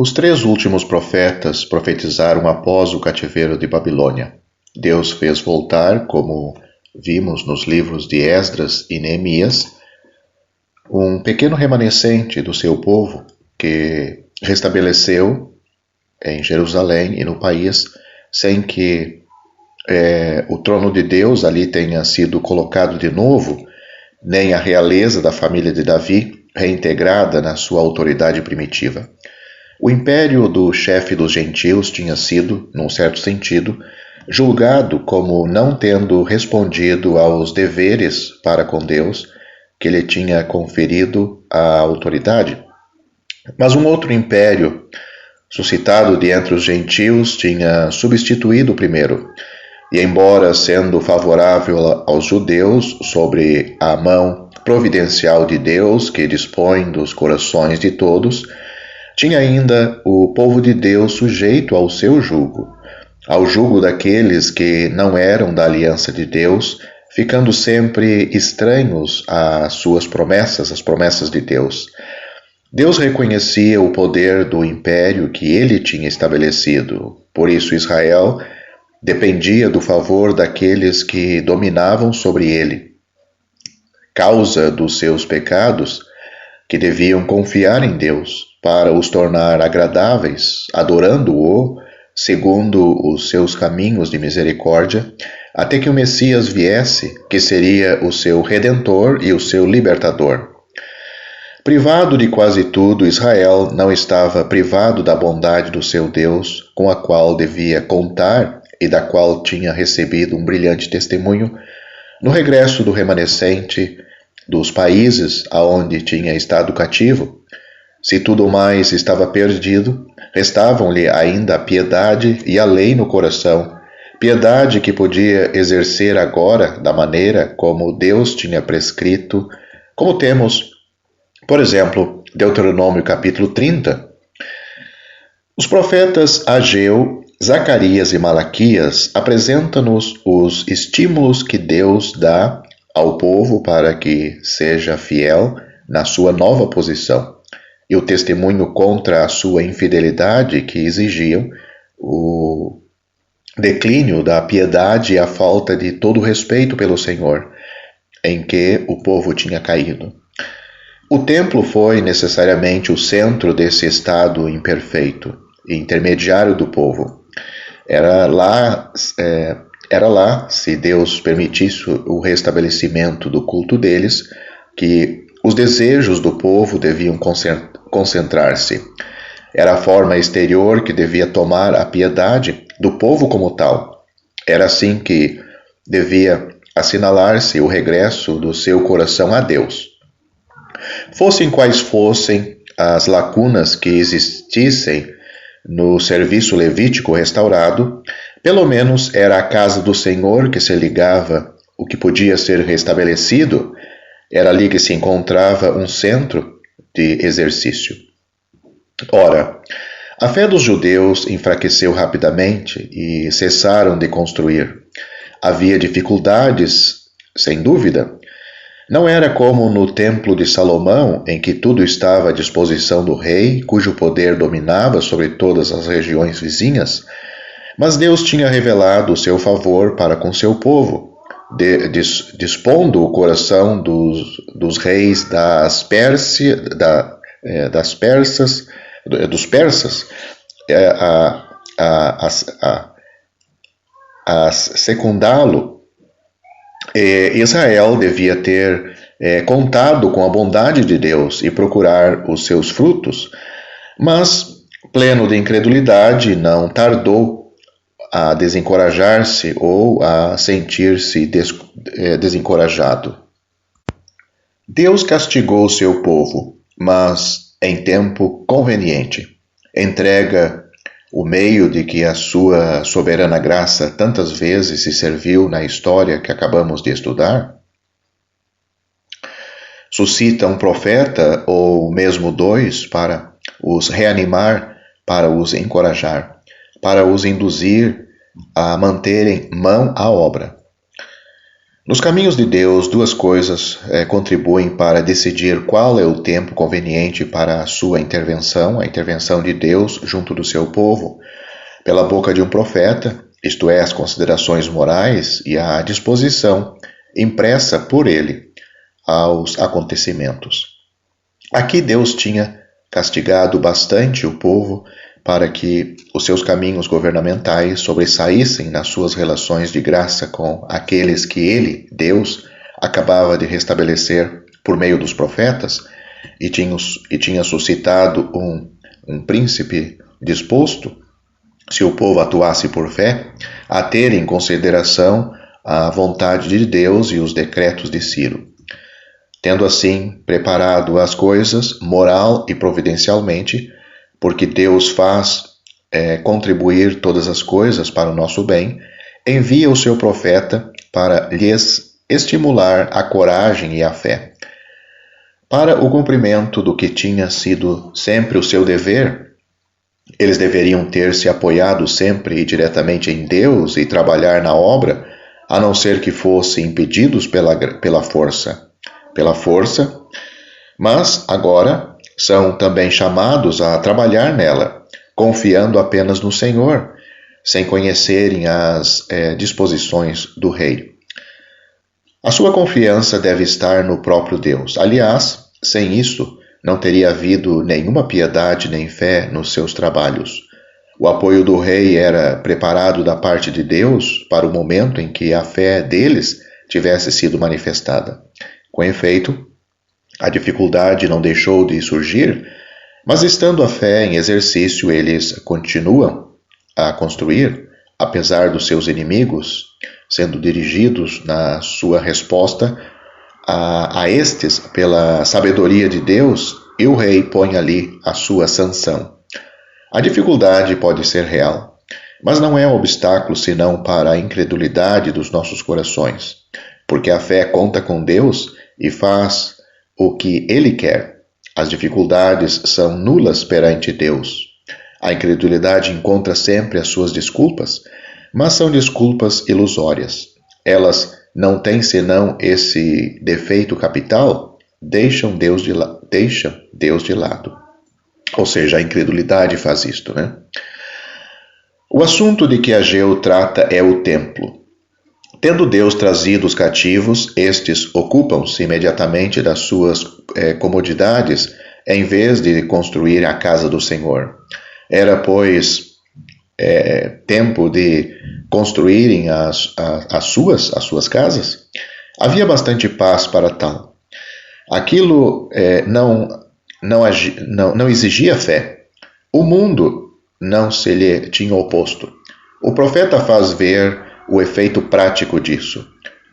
Os três últimos profetas profetizaram após o cativeiro de Babilônia. Deus fez voltar, como vimos nos livros de Esdras e Neemias, um pequeno remanescente do seu povo que restabeleceu em Jerusalém e no país, sem que o trono de Deus ali tenha sido colocado de novo, nem a realeza da família de Davi reintegrada na sua autoridade primitiva. O império do chefe dos gentios tinha sido, num certo sentido, julgado como não tendo respondido aos deveres para com Deus que lhe tinha conferido a autoridade. Mas um outro império, suscitado de entre os gentios, tinha substituído o primeiro, e embora sendo favorável aos judeus sobre a mão providencial de Deus que dispõe dos corações de todos, tinha ainda o povo de Deus sujeito ao seu jugo, ao jugo daqueles que não eram da aliança de Deus, ficando sempre estranhos às suas promessas, às promessas de Deus. Deus reconhecia o poder do império que ele tinha estabelecido, por isso Israel dependia do favor daqueles que dominavam sobre ele. Causa dos seus pecados, que deviam confiar em Deus para os tornar agradáveis, adorando-o segundo os seus caminhos de misericórdia, até que o Messias viesse, que seria o seu Redentor e o seu Libertador. Privado de quase tudo, Israel não estava privado da bondade do seu Deus, com a qual devia contar e da qual tinha recebido um brilhante testemunho no regresso do remanescente dos países aonde tinha estado cativo. Se tudo mais estava perdido, restavam-lhe ainda a piedade e a lei no coração, piedade que podia exercer agora da maneira como Deus tinha prescrito, como temos, por exemplo, Deuteronômio capítulo 30. Os profetas Ageu, Zacarias e Malaquias apresentam-nos os estímulos que Deus dá ao povo para que seja fiel na sua nova posição, e o testemunho contra a sua infidelidade que exigiam o declínio da piedade e a falta de todo respeito pelo Senhor, em que o povo tinha caído. O templo foi necessariamente o centro desse estado imperfeito e intermediário do povo. Era lá, se Deus permitisse o restabelecimento do culto deles, que os desejos do povo deviam concentrar-se. Era a forma exterior que devia tomar a piedade do povo como tal. Era assim que devia assinalar-se o regresso do seu coração a Deus. Fossem quais fossem as lacunas que existissem no serviço levítico restaurado, pelo menos era a casa do Senhor que se ligava o que podia ser restabelecido, era ali que se encontrava um centro de exercício. Ora, a fé dos judeus enfraqueceu rapidamente e cessaram de construir. Havia dificuldades, sem dúvida. Não era como no templo de Salomão, em que tudo estava à disposição do rei, cujo poder dominava sobre todas as regiões vizinhas, mas Deus tinha revelado o seu favor para com seu povo, dispondo o coração dos reis dos persas a secundá-lo. Israel devia ter contado com a bondade de Deus e procurar os seus frutos, mas, pleno de incredulidade, não tardou a desencorajar-se ou a sentir-se desencorajado. Deus castigou seu povo, mas em tempo conveniente. Entrega o meio de que a sua soberana graça tantas vezes se serviu na história que acabamos de estudar? Suscita um profeta ou mesmo dois para os reanimar, para os encorajar, para os induzir a manterem mão à obra. Nos caminhos de Deus, duas coisas contribuem para decidir qual é o tempo conveniente para a sua intervenção, a intervenção de Deus junto do seu povo, pela boca de um profeta, isto é, as considerações morais e a disposição impressa por ele aos acontecimentos. Aqui Deus tinha castigado bastante o povo para que os seus caminhos governamentais sobressaíssem nas suas relações de graça com aqueles que ele, Deus, acabava de restabelecer por meio dos profetas e tinha suscitado um príncipe disposto, se o povo atuasse por fé, a ter em consideração a vontade de Deus e os decretos de Ciro. Tendo assim preparado as coisas, moral e providencialmente, porque Deus faz contribuir todas as coisas para o nosso bem, envia o seu profeta para lhes estimular a coragem e a fé. Para o cumprimento do que tinha sido sempre o seu dever, eles deveriam ter se apoiado sempre e diretamente em Deus e trabalhar na obra, a não ser que fossem impedidos pela força. Mas agora são também chamados a trabalhar nela, confiando apenas no Senhor, sem conhecerem as disposições do rei. A sua confiança deve estar no próprio Deus. Aliás, sem isso, não teria havido nenhuma piedade nem fé nos seus trabalhos. O apoio do rei era preparado da parte de Deus para o momento em que a fé deles tivesse sido manifestada. Com efeito, a dificuldade não deixou de surgir, mas estando a fé em exercício, eles continuam a construir, apesar dos seus inimigos, sendo dirigidos na sua resposta a estes pela sabedoria de Deus, e o rei põe ali a sua sanção. A dificuldade pode ser real, mas não é um obstáculo senão para a incredulidade dos nossos corações, porque a fé conta com Deus e faz o que Ele quer. As dificuldades são nulas perante Deus. A incredulidade encontra sempre as suas desculpas, mas são desculpas ilusórias. Elas não têm senão esse defeito capital, deixam Deus de lado. Ou seja, a incredulidade faz isto, né? O assunto de que Ageu trata é o templo. Tendo Deus trazido os cativos, estes ocupam-se imediatamente das suas comodidades, em vez de construir a casa do Senhor. Era, pois, tempo de construírem as suas casas? Havia bastante paz para tal. Aquilo não exigia fé. O mundo não se lhe tinha oposto. O profeta faz ver o efeito prático disso,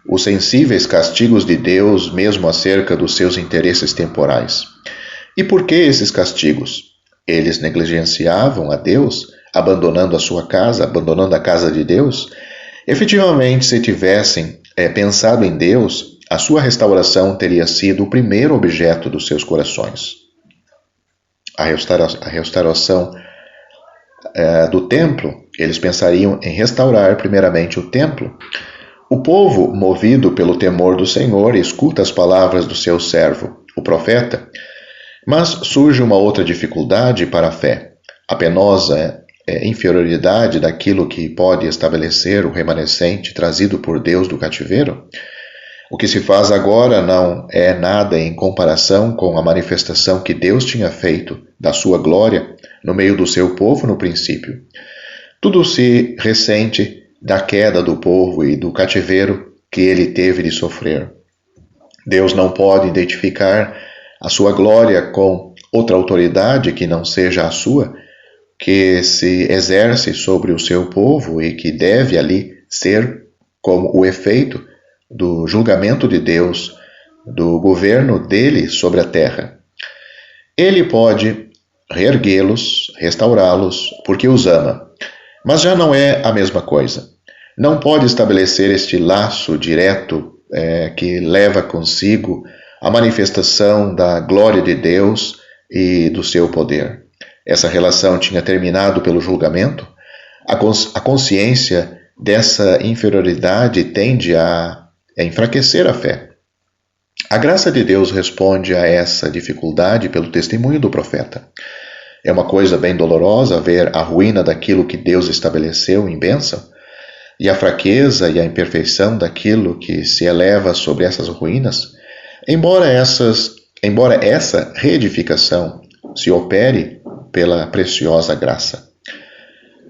os sensíveis castigos de Deus mesmo acerca dos seus interesses temporais. E por que esses castigos? Eles negligenciavam a Deus, abandonando a casa de Deus? Efetivamente, se tivessem pensado em Deus, a sua restauração teria sido o primeiro objeto dos seus corações. A restauração do templo, eles pensariam em restaurar primeiramente o templo. O povo, movido pelo temor do Senhor, escuta as palavras do seu servo, o profeta. Mas surge uma outra dificuldade para a fé, a penosa inferioridade daquilo que pode estabelecer o remanescente trazido por Deus do cativeiro. O que se faz agora não é nada em comparação com a manifestação que Deus tinha feito da sua glória no meio do seu povo no princípio. Tudo se ressente da queda do povo e do cativeiro que ele teve de sofrer. Deus não pode identificar a sua glória com outra autoridade que não seja a sua, que se exerce sobre o seu povo e que deve ali ser como o efeito do julgamento de Deus, do governo dele sobre a terra. Ele pode reerguê-los, restaurá-los, porque os ama, mas já não é a mesma coisa. Não pode estabelecer este laço direto que leva consigo a manifestação da glória de Deus e do seu poder. Essa relação tinha terminado pelo julgamento. A consciência dessa inferioridade tende a enfraquecer a fé. A graça de Deus responde a essa dificuldade pelo testemunho do profeta. É uma coisa bem dolorosa ver a ruína daquilo que Deus estabeleceu em bênção, e a fraqueza e a imperfeição daquilo que se eleva sobre essas ruínas, embora essa reedificação se opere pela preciosa graça.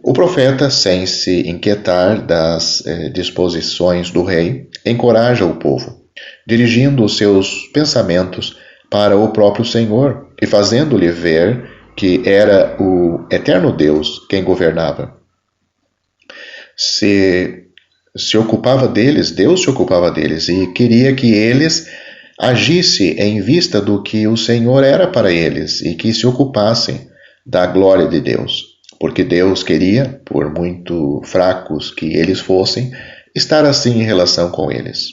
O profeta, sem se inquietar das disposições do rei, encoraja o povo, dirigindo os seus pensamentos para o próprio Senhor e fazendo-lhe ver que era o eterno Deus quem governava. Se ocupava deles, Deus se ocupava deles e queria que eles agissem em vista do que o Senhor era para eles e que se ocupassem da glória de Deus. Porque Deus queria, por muito fracos que eles fossem, estar assim em relação com eles.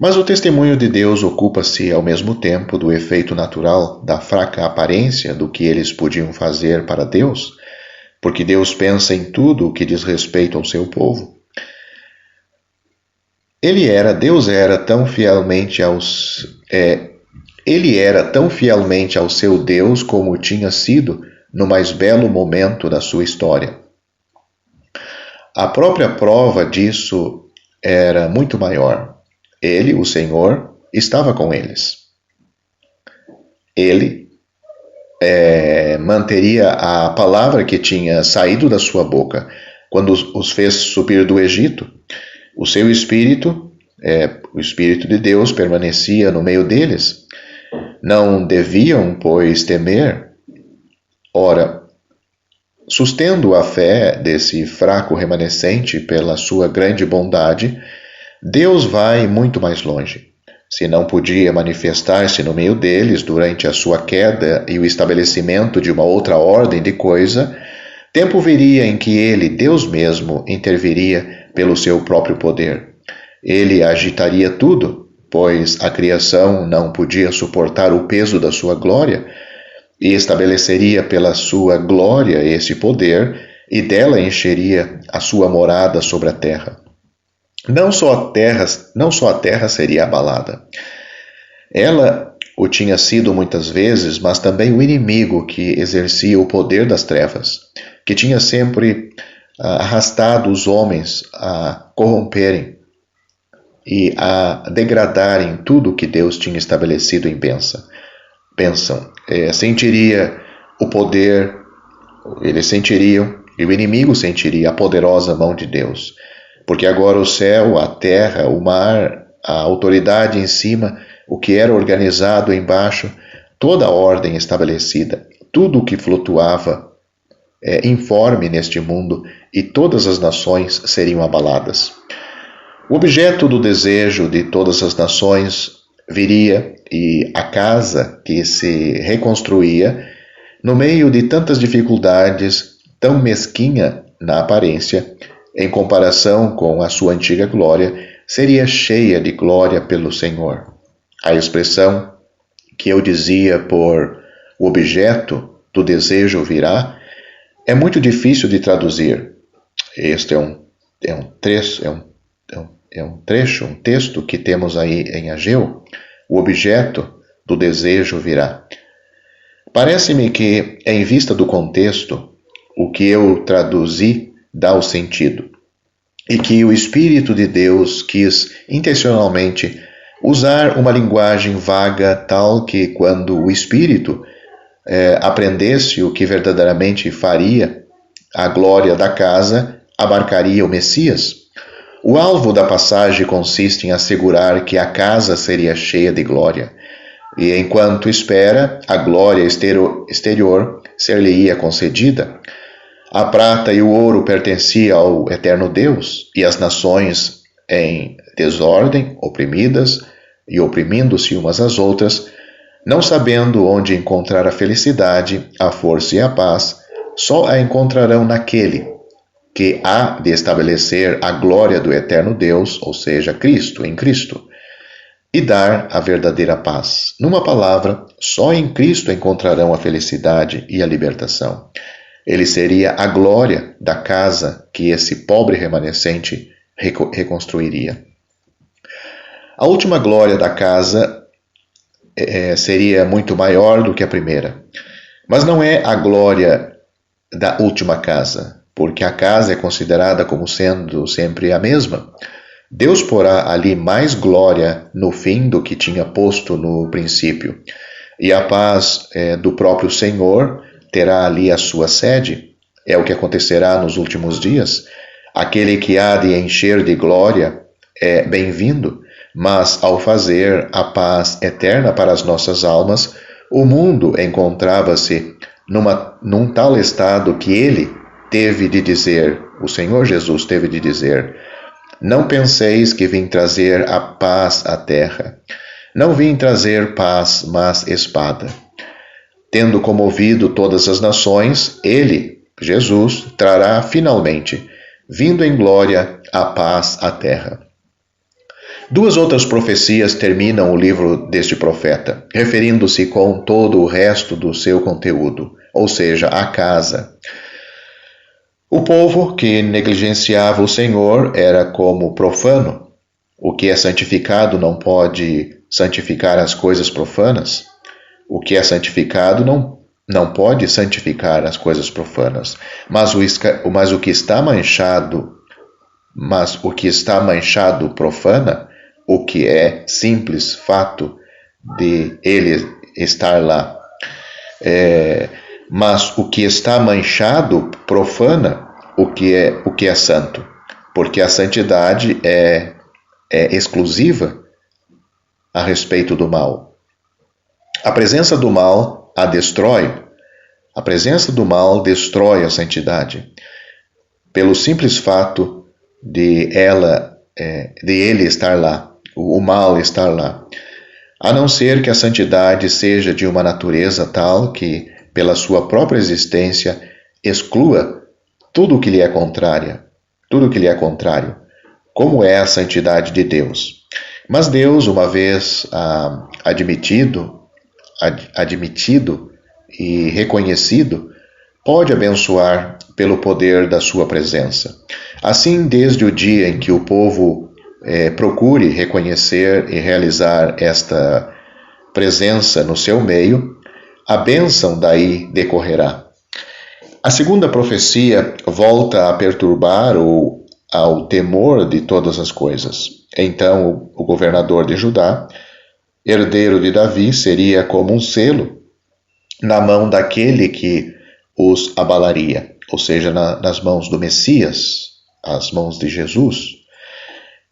Mas o testemunho de Deus ocupa-se ao mesmo tempo do efeito natural da fraca aparência do que eles podiam fazer para Deus, porque Deus pensa em tudo o que diz respeito ao seu povo. Deus era tão fielmente ao seu Deus como tinha sido no mais belo momento da sua história. A própria prova disso era muito maior. Ele, o Senhor, estava com eles. Ele manteria a palavra que tinha saído da sua boca quando os fez subir do Egito. O seu Espírito, o Espírito de Deus, permanecia no meio deles. Não deviam, pois, temer. Ora, sustendo a fé desse fraco remanescente pela sua grande bondade, Deus vai muito mais longe. Se não podia manifestar-se no meio deles durante a sua queda e o estabelecimento de uma outra ordem de coisa, tempo viria em que ele, Deus mesmo, interviria pelo seu próprio poder. Ele agitaria tudo, pois a criação não podia suportar o peso da sua glória, e estabeleceria pela sua glória esse poder, e dela encheria a sua morada sobre a terra. Não só a terra seria abalada. Ela o tinha sido muitas vezes, mas também o inimigo que exercia o poder das trevas, que tinha sempre arrastado os homens a corromperem e a degradarem tudo o que Deus tinha estabelecido em bênção. Sentiria o poder, eles sentiriam, e o inimigo sentiria a poderosa mão de Deus. Porque agora o céu, a terra, o mar, a autoridade em cima, o que era organizado embaixo, toda a ordem estabelecida, tudo o que flutuava informe neste mundo, e todas as nações seriam abaladas. O objeto do desejo de todas as nações viria, e a casa que se reconstruía, no meio de tantas dificuldades, tão mesquinha na aparência, em comparação com a sua antiga glória, seria cheia de glória pelo Senhor. A expressão que eu dizia por o objeto do desejo virá é muito difícil de traduzir. Este é um texto que temos aí em Ageu. O objeto do desejo virá. Parece-me que, em vista do contexto, o que eu traduzi dá o sentido, e que o Espírito de Deus quis intencionalmente usar uma linguagem vaga tal que, quando o Espírito aprendesse o que verdadeiramente faria, a glória da casa abarcaria o Messias. O alvo da passagem consiste em assegurar que a casa seria cheia de glória, e enquanto espera, a glória exterior ser-lhe-ia concedida. A prata e o ouro pertenciam ao eterno Deus, e as nações em desordem, oprimidas e oprimindo-se umas às outras, não sabendo onde encontrar a felicidade, a força e a paz, só a encontrarão naquele que há de estabelecer a glória do eterno Deus, ou seja, Cristo, em Cristo, e dar a verdadeira paz. Numa palavra, só em Cristo encontrarão a felicidade e a libertação. Ele seria a glória da casa que esse pobre remanescente reconstruiria. A última glória da casa seria muito maior do que a primeira. Mas não é a glória da última casa, porque a casa é considerada como sendo sempre a mesma. Deus porá ali mais glória no fim do que tinha posto no princípio. E a paz do próprio Senhor terá ali a sua sede. É o que acontecerá nos últimos dias. Aquele que há de encher de glória é bem-vindo, mas ao fazer a paz eterna para as nossas almas, o mundo encontrava-se num tal estado que ele teve de dizer, o Senhor Jesus teve de dizer: não penseis que vim trazer a paz à terra. Não vim trazer paz, mas espada. Tendo comovido todas as nações, ele, Jesus, trará finalmente, vindo em glória, a paz à terra. Duas outras profecias terminam o livro deste profeta, referindo-se com todo o resto do seu conteúdo, ou seja, a casa. O povo que negligenciava o Senhor era como profano. O que é santificado não pode santificar as coisas profanas. O que é santificado não pode santificar as coisas profanas. Mas o que está manchado profana o que é simples fato de ele estar lá. Mas o que está manchado profana o que é santo, porque a santidade é exclusiva a respeito do mal. A presença do mal a destrói. A presença do mal destrói a santidade, pelo simples fato de ele estar lá, o mal estar lá. A não ser que a santidade seja de uma natureza tal que, pela sua própria existência, exclua tudo o que lhe é contrário, como é a santidade de Deus. Mas Deus, uma vez admitido e reconhecido, pode abençoar pelo poder da sua presença. Assim, desde o dia em que o povo procure reconhecer e realizar esta presença no seu meio, a bênção daí decorrerá. A segunda profecia volta a perturbar ao temor de todas as coisas. Então, o governador de Judá, herdeiro de Davi, seria como um selo na mão daquele que os abalaria, ou seja, nas mãos do Messias, as mãos de Jesus.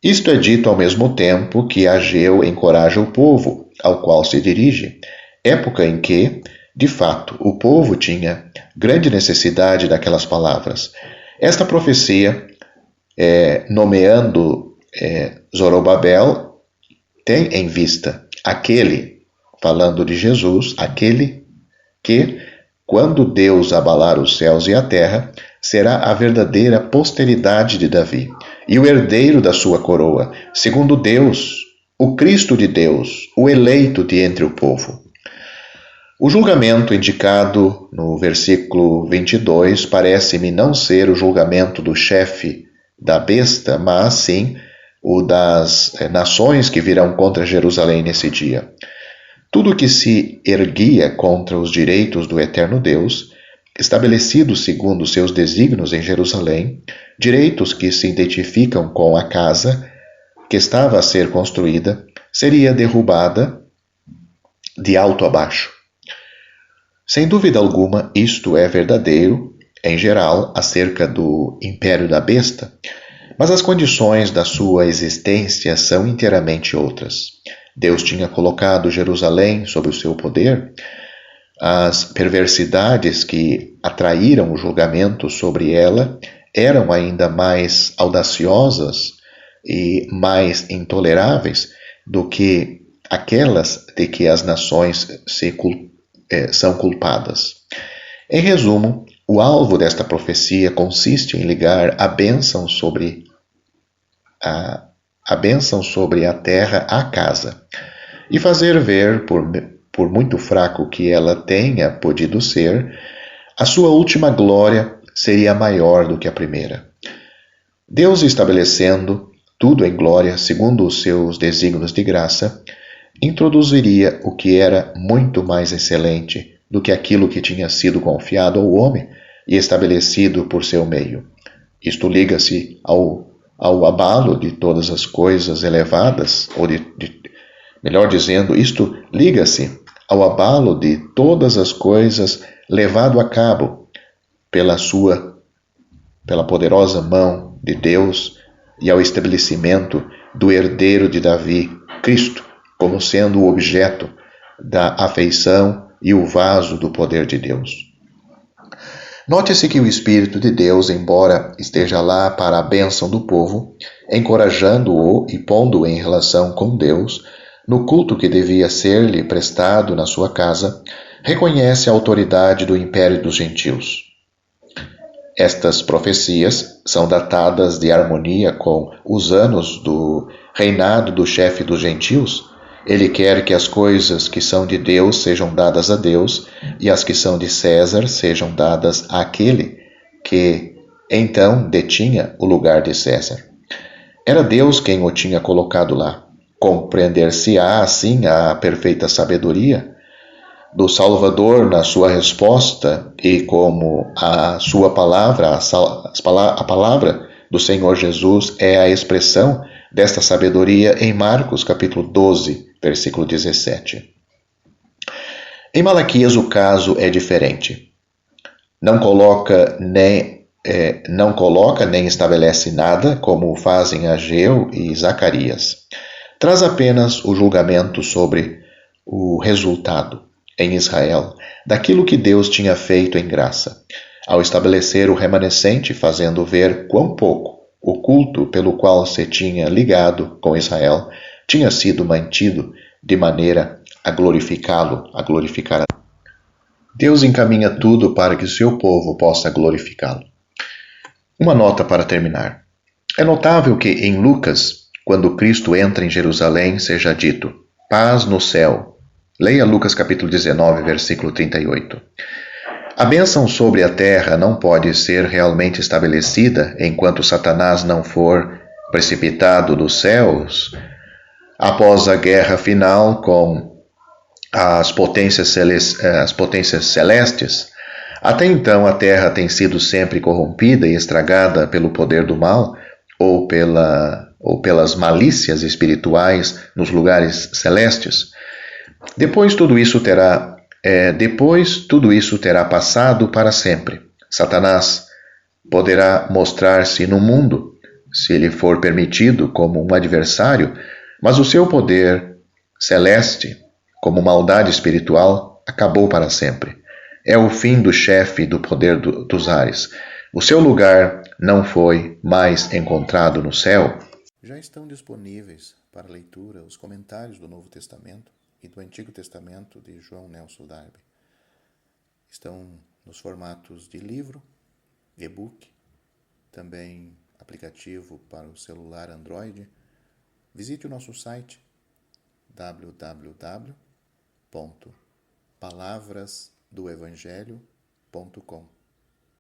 Isto é dito ao mesmo tempo que Ageu encoraja o povo, ao qual se dirige, época em que, de fato, o povo tinha grande necessidade daquelas palavras. Esta profecia, nomeando Zorobabel, tem em vista aquele, falando de Jesus, aquele que, quando Deus abalar os céus e a terra, será a verdadeira posteridade de Davi e o herdeiro da sua coroa, segundo Deus, o Cristo de Deus, o eleito de entre o povo. O julgamento indicado no versículo 22 parece-me não ser o julgamento do chefe da besta, mas sim o das nações que virão contra Jerusalém nesse dia. Tudo que se erguia contra os direitos do eterno Deus, estabelecidos segundo seus desígnios em Jerusalém, direitos que se identificam com a casa que estava a ser construída, seria derrubada de alto a baixo. Sem dúvida alguma, isto é verdadeiro, em geral, acerca do império da besta, mas as condições da sua existência são inteiramente outras. Deus tinha colocado Jerusalém sob o seu poder. As perversidades que atraíram o julgamento sobre ela eram ainda mais audaciosas e mais intoleráveis do que aquelas de que as nações são culpadas. Em resumo, o alvo desta profecia consiste em ligar a bênção sobre a terra à casa e fazer ver, por muito fraco que ela tenha podido ser, a sua última glória seria maior do que a primeira. Deus estabelecendo tudo em glória, segundo os seus desígnios de graça, introduziria o que era muito mais excelente do que aquilo que tinha sido confiado ao homem e estabelecido por seu meio. Isto liga-se ao abalo de todas as coisas elevadas, ou melhor dizendo, isto liga-se ao abalo de todas as coisas levado a cabo pela poderosa mão de Deus e ao estabelecimento do herdeiro de Davi, Cristo, como sendo o objeto da afeição e o vaso do poder de Deus. Note-se que o Espírito de Deus, embora esteja lá para a bênção do povo, encorajando-o e pondo-o em relação com Deus, no culto que devia ser-lhe prestado na sua casa, reconhece a autoridade do império dos gentios. Estas profecias são datadas de harmonia com os anos do reinado do chefe dos gentios. Ele quer que as coisas que são de Deus sejam dadas a Deus e as que são de César sejam dadas àquele que então detinha o lugar de César. Era Deus quem o tinha colocado lá. Compreender-se-á assim a perfeita sabedoria do Salvador na sua resposta e como a sua palavra, a palavra do Senhor Jesus é a expressão desta sabedoria em Marcos capítulo 12, versículo 17. Em Malaquias o caso é diferente. Não coloca nem estabelece nada, como fazem Ageu e Zacarias. Traz apenas o julgamento sobre o resultado em Israel daquilo que Deus tinha feito em graça, ao estabelecer o remanescente, fazendo ver quão pouco o culto pelo qual se tinha ligado com Israel tinha sido mantido de maneira a glorificá-lo, a glorificar. Deus encaminha tudo para que o seu povo possa glorificá-lo. Uma nota para terminar. É notável que em Lucas, quando Cristo entra em Jerusalém, seja dito: paz no céu. Leia Lucas capítulo 19, versículo 38. A bênção sobre a terra não pode ser realmente estabelecida enquanto Satanás não for precipitado dos céus após a guerra final com as potências celestes. Até então a terra tem sido sempre corrompida e estragada pelo poder do mal ou pelas malícias espirituais nos lugares celestes. Depois tudo isso terá passado para sempre. Satanás poderá mostrar-se no mundo, se lhe for permitido, como um adversário, mas o seu poder celeste, como maldade espiritual, acabou para sempre. É o fim do chefe do poder dos ares. O seu lugar não foi mais encontrado no céu. Já estão disponíveis para leitura os comentários do Novo Testamento e do Antigo Testamento de João Nelson Darby. Estão nos formatos de livro, e-book, também aplicativo para o celular Android. Visite o nosso site www.palavrasdoevangelho.com.